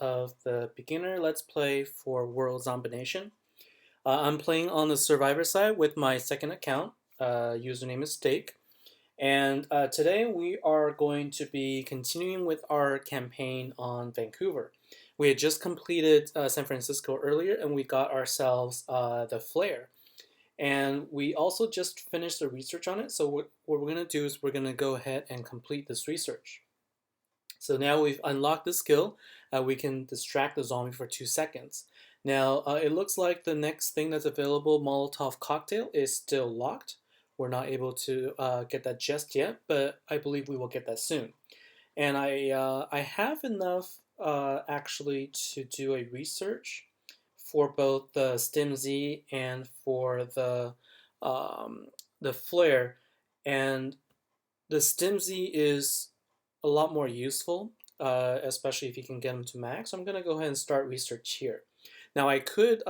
of the beginner Let's Play for World Zombination. I'm playing on the survivor side with my second account. Username is Stake. And today we are going to be continuing with our campaign on Vancouver. We had just completed San Francisco earlier and we got ourselves the flare. And we also just finished the research on it. So what we're going to do is we're going to go ahead and complete this research. So now we've unlocked the skill, we can distract the zombie for 2 seconds. Now it looks like the next thing that's available, Molotov Cocktail, is still locked. We're not able to get that just yet, but I believe we will get that soon. And I have enough actually to do a research for both the StimZ and for the flare. And the StimZ is a lot more useful, especially if you can get them to max. So I'm going to go ahead and start research here. Now I could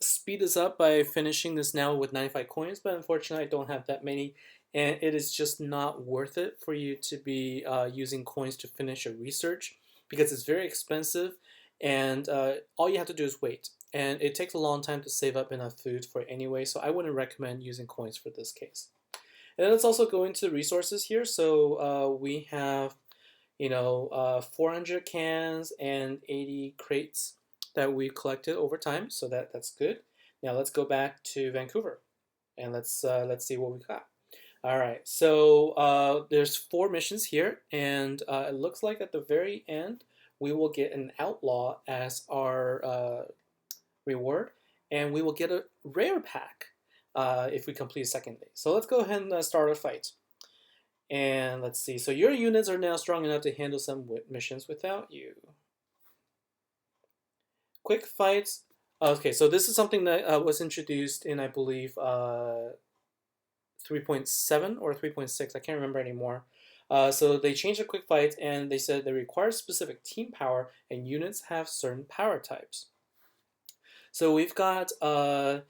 speed this up by finishing this now with 95 coins, but unfortunately I don't have that many, and it is just not worth it for you to be using coins to finish a research because it's very expensive, and all you have to do is wait. And it takes a long time to save up enough food for it anyway, so I wouldn't recommend using coins for this case. And then let's also go into the resources here. So we have, 400 cans and 80 crates that we collected over time. So that's good. Now let's go back to Vancouver and let's see what we got. All right. So there's 4 missions here, and it looks like at the very end we will get an outlaw as our reward, and we will get a rare pack if we complete a second day. So let's go ahead and start a fight. And let's see. So your units are now strong enough to handle some missions without you. Quick fights. Okay, so this is something that was introduced in, I believe, 3.7 or 3.6. I can't remember anymore. So they changed the quick fights, and they said they require specific team power, and units have certain power types. So we've got the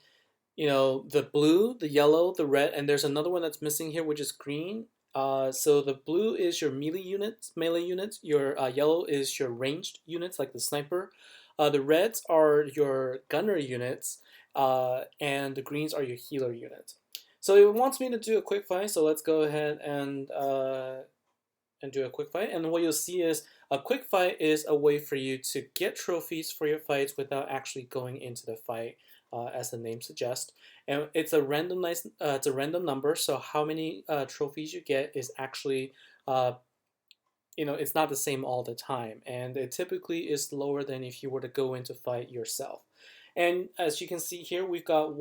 blue, the yellow, the red, and there's another one that's missing here, which is green. So the blue is your melee units. Your yellow is your ranged units, like the sniper. The reds are your gunner units, and the greens are your healer units. So it wants me to do a quick fight, so let's go ahead and do a quick fight. And what you'll see is a quick fight is a way for you to get trophies for your fights without actually going into the fight, as the name suggests. And it's a it's a random number, so how many trophies you get is actually, it's not the same all the time, and it typically is lower than if you were to go into fight yourself. And as you can see here, we've got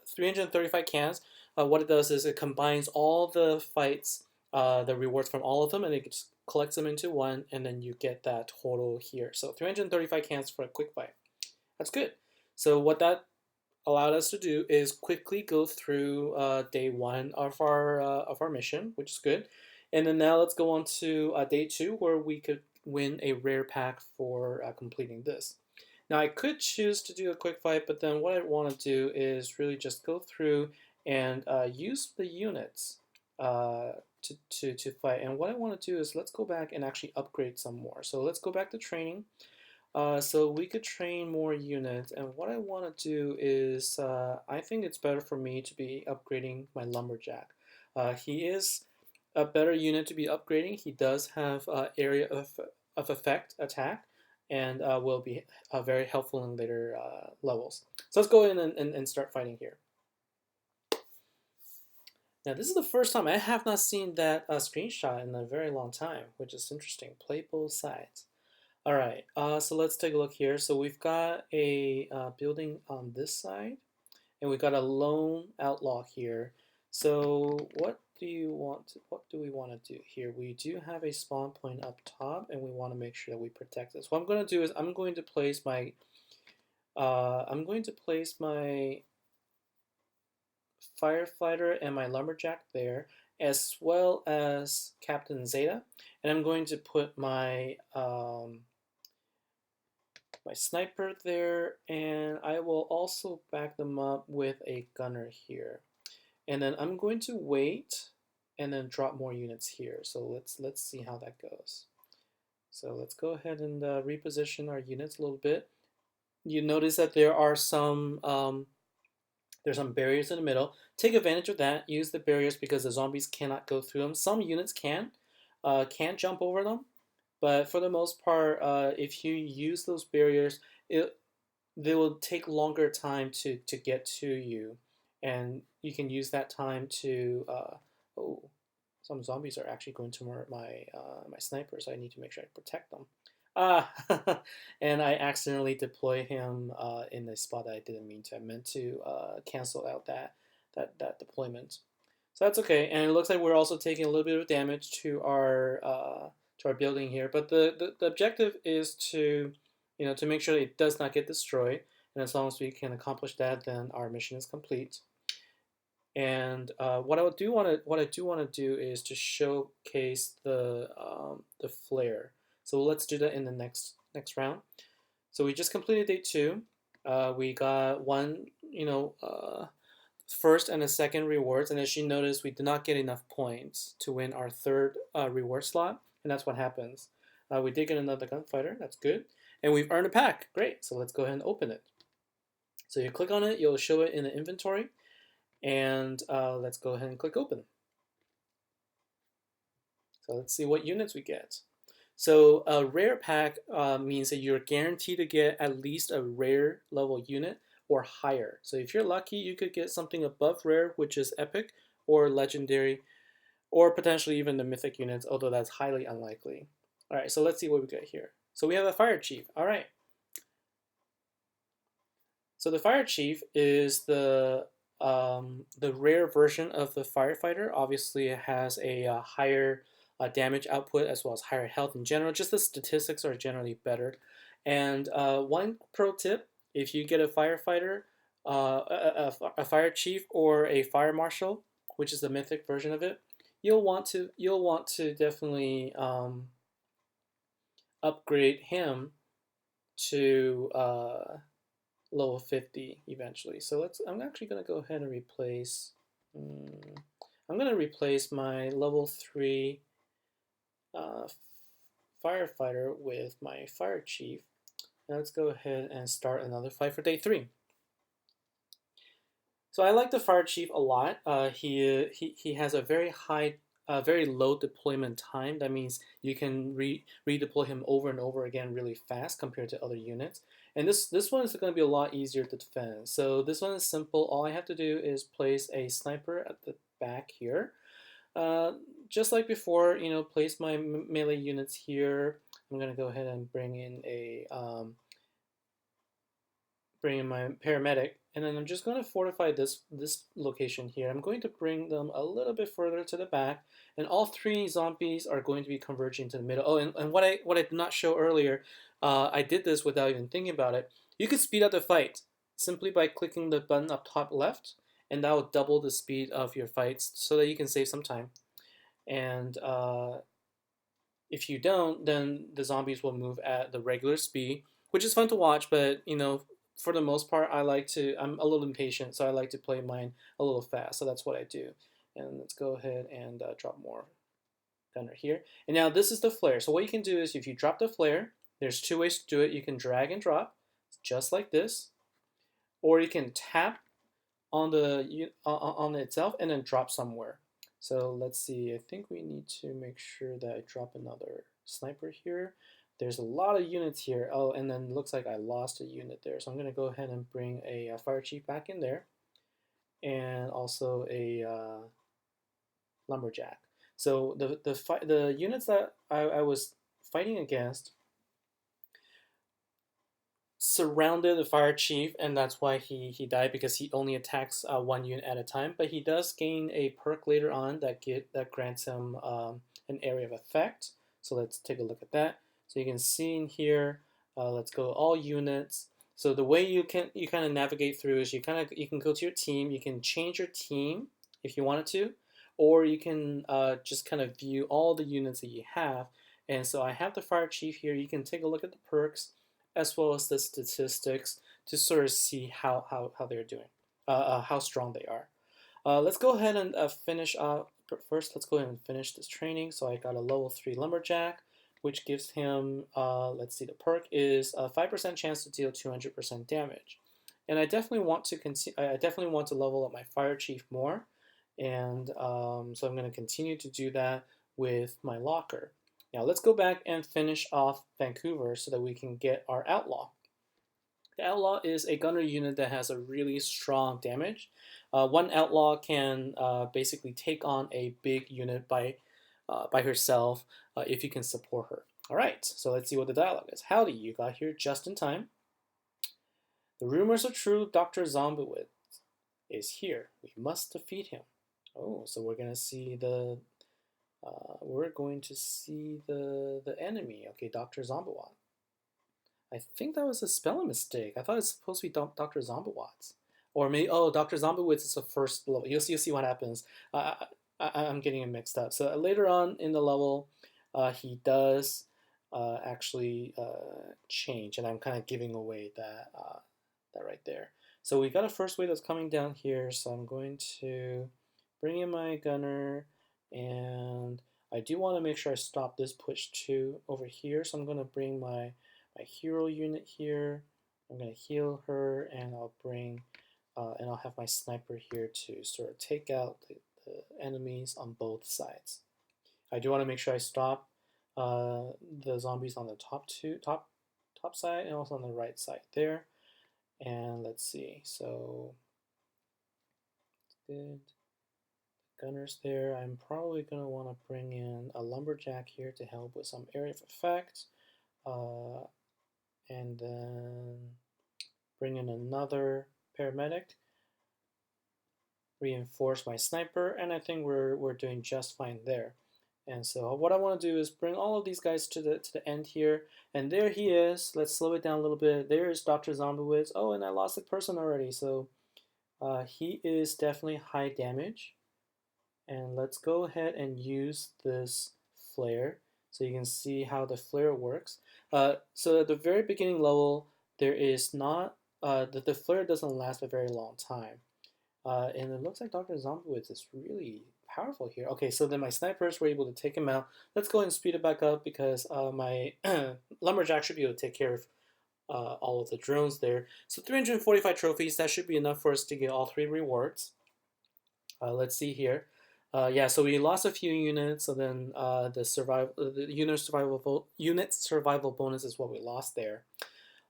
335 cans. What it does is it combines all the fights, the rewards from all of them, and it just collects them into one, and then you get that total here. So 335 cans for a quick fight. That's good. So what that allowed us to do is quickly go through day 1 of our mission, which is good. And then now let's go on to day 2, where we could win a rare pack for completing this. Now I could choose to do a quick fight, but then what I want to do is really just go through and use the units to fight. And what I want to do is let's go back and actually upgrade some more. So let's go back to training. So we could train more units, and what I want to do is I think it's better for me to be upgrading my lumberjack. He is a better unit to be upgrading. He does have area of effect attack, and will be very helpful in later levels. So let's go in and start fighting here. Now this is the first time I have not seen that screenshot in a very long time, which is interesting. Play both sides. All right, so let's take a look here. So we've got a building on this side, and we've got a lone outlaw here. So what do we want to do here? We do have a spawn point up top, and we want to make sure that we protect this. What I'm going to do is I'm going to place my firefighter and my lumberjack there, as well as Captain Zeta, and I'm going to put my my sniper there, and I will also back them up with a gunner here. And then I'm going to wait and then drop more units here. So let's see how that goes. So let's go ahead and reposition our units a little bit. You notice that there's some barriers in the middle. Take advantage of that. Use the barriers because the zombies cannot go through them. Some units can jump over them, but for the most part, if you use those barriers, it they will take longer time to get to you, and you can use that time to. Oh, some zombies are actually going to my snipers. I need to make sure I protect them. Ah, and I accidentally deploy him in a spot that I didn't mean to. I meant to cancel out that deployment. So that's okay. And it looks like we're also taking a little bit of damage to our building here. But the objective is to to make sure that it does not get destroyed. And as long as we can accomplish that, then our mission is complete. And what I do want to do is to showcase the flare. So let's do that in the next round. So we just completed day two. We got one, first and a second rewards, and as you notice, we did not get enough points to win our third reward slot, and that's what happens. We did get another gunfighter. That's good, and we've earned a pack. Great. So let's go ahead and open it. So you click on it, you'll show it in the inventory. And let's go ahead and click open. So let's see what units we get. So a rare pack means that you're guaranteed to get at least a rare level unit or higher. So if you're lucky, you could get something above rare, which is epic or legendary, or potentially even the mythic units, although that's highly unlikely. All right, so let's see what we got here. So we have a fire chief. All right. So the fire chief is the rare version of the firefighter. Obviously, it has a higher damage output as well as higher health in general. Just the statistics are generally better. And one pro tip: if you get a firefighter, a fire chief, or a fire marshal, which is the mythic version of it, you'll want to definitely upgrade him to level 50 eventually. So I'm actually going to go ahead and replace. I'm going to replace my level 3 uh, firefighter with my fire chief. Now let's go ahead and start another fight for day 3. So I like the fire chief a lot. He has a very low deployment time. That means you can redeploy him over and over again really fast compared to other units. And this one is going to be a lot easier to defend. So this one is simple. All I have to do is place a sniper at the back here. Uh, just like before, place my melee units here. I'm going to go ahead and bring in my paramedic, and then I'm just going to fortify this location here. I'm going to bring them a little bit further to the back, and all 3 zombies are going to be converging to the middle. Oh, and what I did not show earlier, I did this without even thinking about it. You could speed up the fight simply by clicking the button up top left, and that will double the speed of your fights so that you can save some time. And if you don't, then the zombies will move at the regular speed, which is fun to watch, but for the most part, I'm a little impatient, so I like to play mine a little fast, so that's what I do. And let's go ahead and drop more gunner here. And now this is the flare. So what you can do is if you drop the flare, there's 2 ways to do it. You can drag and drop, just like this, or you can tap on on itself and then drop somewhere. So let's see, I think we need to make sure that I drop another sniper here. There's a lot of units here. Oh, and then it looks like I lost a unit there. So I'm gonna go ahead and bring a fire chief back in there, and also a lumberjack. So the units that I was fighting against surrounded the fire chief, and that's why he died, because he only attacks 1 unit at a time. But he does gain a perk later on that grants him an area of effect. So let's take a look at that. So you can see in here, let's go all units. So the way you kind of navigate through is you can go to your team. You can change your team if you wanted to, or you can just kind of view all the units that you have. And so I have the fire chief here. You can take a look at the perks as well as the statistics to sort of see how they're doing, how strong they are. Let's go ahead and finish up. First, let's go ahead and finish this training. So I got a level 3 lumberjack, which gives him, let's see, the perk is a 5% chance to deal 200% damage. And I definitely want to I definitely want to level up my fire chief more, and so I'm going to continue to do that with my locker. Now let's go back and finish off Vancouver so that we can get our outlaw. The outlaw is a gunner unit that has a really strong damage. One outlaw can basically take on a big unit by herself if you can support her. All right, so let's see what the dialogue is. Howdy, you got here just in time. The rumors are true. Dr. Zombowitz is here. We must defeat him. Oh, so we're gonna see the the enemy. Okay, Dr. Zombowitz. I think that was a spelling mistake. I thought it's supposed to be Dr. Zombowitz. Or maybe, oh, Dr. Zombowitz is the first level. You'll see what happens. I'm getting it mixed up. So later on in the level, he does actually change, and I'm kind of giving away that right there. So we got a first wave that's coming down here, so I'm going to bring in my gunner, and I do want to make sure I stop this push too over here, so I'm going to bring my hero unit here. I'm going to heal her, and I'll bring and I'll have my sniper here to sort of take out the enemies on both sides. I do want to make sure I stop the zombies on the top side and also on the right side there. And let's see, so good. Gunners there. I'm probably going to want to bring in a lumberjack here to help with some area of effect. And then bring in another paramedic, reinforce my sniper, and I think we're doing just fine there. And so what I want to do is bring all of these guys to the end here, and there he is. Let's slow it down a little bit. There is Dr. Zombowitz. Oh, and I lost a person already, so he is definitely high damage. And let's go ahead and use this flare so you can see how the flare works. So at the very beginning level, there is not the flare doesn't last a very long time. And it looks like Dr. Zombowitz is really powerful here. Okay, so then my snipers were able to take him out. Let's go ahead and speed it back up because my lumberjack should be able to take care of all of the drones there. So 345 trophies, that should be enough for us to get all 3 rewards. Let's see here. Yeah, so we lost a few units, so then the unit survival bonus is what we lost there.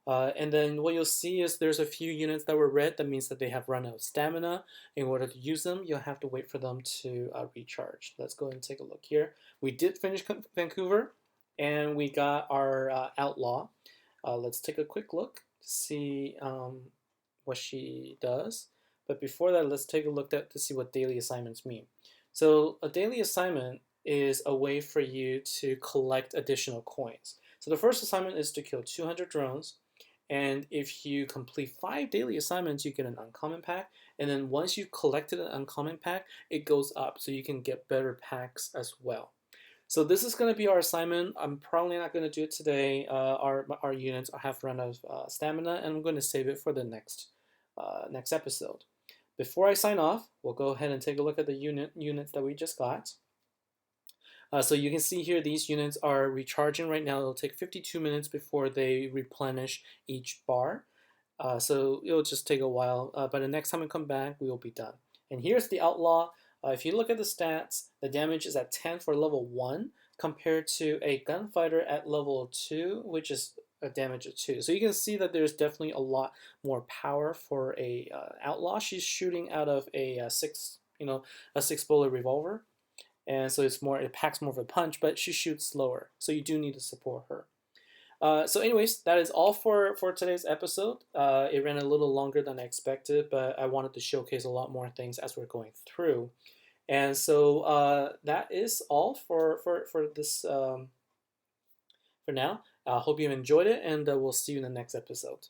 And then what you'll see is there's a few units that were red. That means that they have run out of stamina. In order to use them, you'll have to wait for them to recharge. Let's go ahead and take a look here. We did finish Vancouver, and we got our outlaw. Let's take a quick look to see what she does. But before that, let's take a look to see what daily assignments mean. So a daily assignment is a way for you to collect additional coins. So the first assignment is to kill 200 drones. And if you complete 5 daily assignments, you get an uncommon pack. And then once you've collected an uncommon pack, it goes up. So you can get better packs as well. So this is going to be our assignment. I'm probably not going to do it today. Our units have run out of stamina, and I'm going to save it for the next episode. Before I sign off, we'll go ahead and take a look at the units that we just got. So you can see here these units are recharging right now. It'll take 52 minutes before they replenish each bar. So it'll just take a while. But the next time we come back, we will be done. And here's the Outlaw. If you look at the stats, the damage is at 10 for level 1 compared to a Gunfighter at level 2, which is a damage of 2. So you can see that there's definitely a lot more power for a Outlaw. She's shooting out of a 6 bullet revolver. And so it packs more of a punch, but she shoots slower. So you do need to support her. So anyways, that is all for today's episode. It ran a little longer than I expected, but I wanted to showcase a lot more things as we're going through. And so that is all for this for now. I hope you enjoyed it, and we'll see you in the next episode.